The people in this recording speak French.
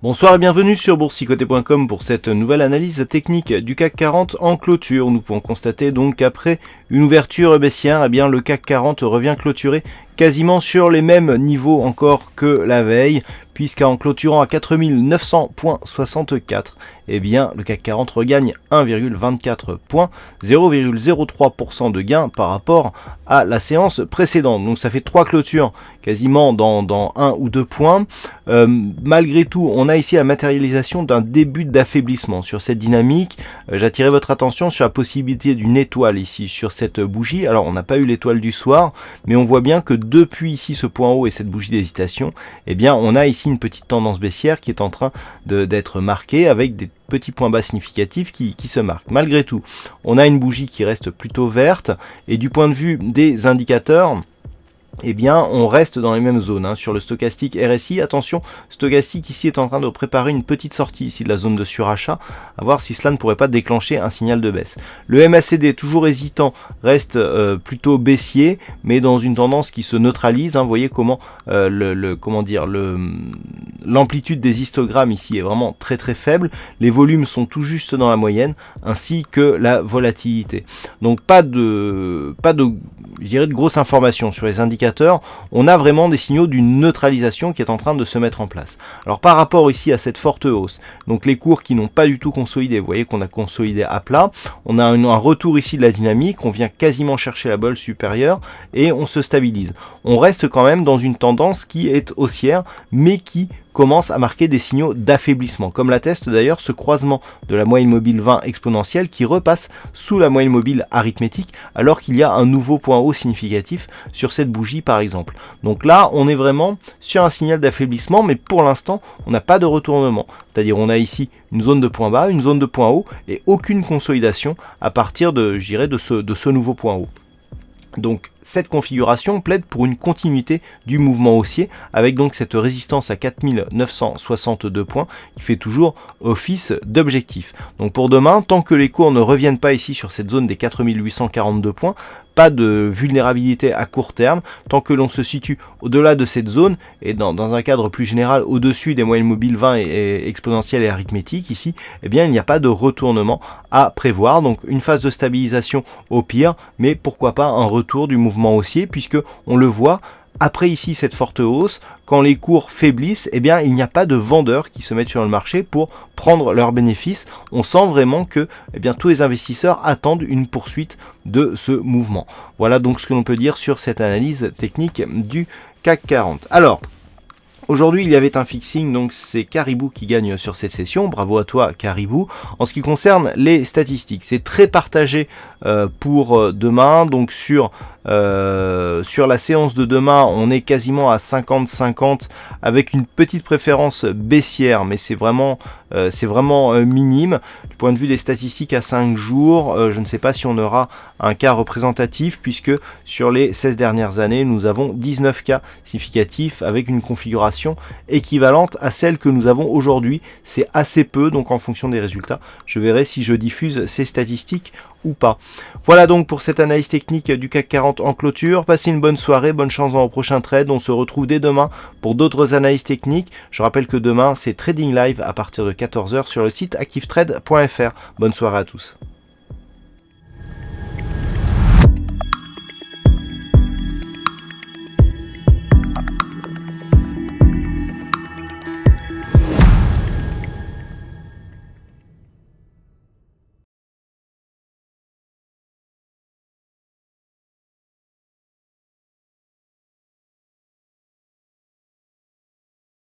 Bonsoir et bienvenue sur boursicoté.com pour cette nouvelle analyse technique du CAC 40 en clôture. Nous pouvons constater donc qu'après une ouverture baissière, eh bien le CAC 40 revient clôturer quasiment sur les mêmes niveaux encore que la veille, puisqu'en clôturant à 4900,64, eh bien le CAC 40 regagne 1,24 points, 0,03% de gain par rapport à la séance précédente. Donc ça fait 3 clôtures quasiment dans 1 ou 2 points. Malgré tout, on a ici la matérialisation d'un début d'affaiblissement sur cette dynamique. J'attirais votre attention sur la possibilité d'une étoile ici sur cette bougie. Alors on n'a pas eu l'étoile du soir, mais on voit bien que depuis ici ce point haut et cette bougie d'hésitation, eh bien on a ici une petite tendance baissière qui est en train d'être marquée avec des petits points bas significatifs qui se marquent. Malgré tout, on a une bougie qui reste plutôt verte et du point de vue des indicateurs, eh bien, on reste dans les mêmes zones. Sur le stochastique RSI, attention, stochastique ici est en train de préparer une petite sortie ici de la zone de surachat, à voir si cela ne pourrait pas déclencher un signal de baisse. Le MACD, toujours hésitant, reste plutôt baissier, mais dans une tendance qui se neutralise. Vous voyez comment l'amplitude des histogrammes ici est vraiment très très faible. Les volumes sont tout juste dans la moyenne, ainsi que la volatilité. Donc pas de grosses informations sur les indicateurs. On a vraiment des signaux d'une neutralisation qui est en train de se mettre en place. Alors par rapport ici à cette forte hausse, donc les cours qui n'ont pas du tout consolidé, vous voyez qu'on a consolidé à plat, on a un retour ici de la dynamique, on vient quasiment chercher la bolle supérieure et on se stabilise. On reste quand même dans une tendance qui est haussière, mais qui commence à marquer des signaux d'affaiblissement, comme l'atteste d'ailleurs ce croisement de la moyenne mobile 20 exponentielle qui repasse sous la moyenne mobile arithmétique alors qu'il y a un nouveau point haut significatif sur cette bougie par exemple. Donc là on est vraiment sur un signal d'affaiblissement, mais pour l'instant on n'a pas de retournement, c'est-à-dire on a ici une zone de point bas, une zone de point haut et aucune consolidation à partir de ce nouveau point haut. Donc cette configuration plaide pour une continuité du mouvement haussier avec donc cette résistance à 4962 points qui fait toujours office d'objectif. Donc pour demain, tant que les cours ne reviennent pas ici sur cette zone des 4842 points, pas de vulnérabilité à court terme, tant que l'on se situe au-delà de cette zone et dans un cadre plus général au-dessus des moyennes mobiles 20 et exponentielles et arithmétiques ici, eh bien il n'y a pas de retournement à prévoir, donc une phase de stabilisation au pire, mais pourquoi pas un retour du mouvement haussier, puisque on le voit après ici cette forte hausse, quand les cours faiblissent, eh bien il n'y a pas de vendeurs qui se mettent sur le marché pour prendre leurs bénéfices. On sent vraiment que tous les investisseurs attendent une poursuite de ce mouvement. Voilà donc ce que l'on peut dire sur cette analyse technique du CAC 40. Alors, aujourd'hui, il y avait un fixing, donc c'est Caribou qui gagne sur cette session. Bravo à toi, Caribou. En ce qui concerne les statistiques, c'est très partagé pour demain. Donc sur la séance de demain, on est quasiment à 50-50 avec une petite préférence baissière, mais c'est vraiment minime. Du point de vue des statistiques à 5 jours, je ne sais pas si on aura un cas représentatif, puisque sur les 16 dernières années, nous avons 19 cas significatifs avec une configuration équivalente à celle que nous avons aujourd'hui. C'est assez peu, donc en fonction des résultats, je verrai si je diffuse ces statistiques ou pas. Voilà donc pour cette analyse technique du CAC 40 en clôture. Passez une bonne soirée, bonne chance dans vos prochains trades. On se retrouve dès demain pour d'autres analyses techniques. Je rappelle que demain c'est Trading Live à partir de 14h sur le site activetrade.fr. Bonne soirée à tous.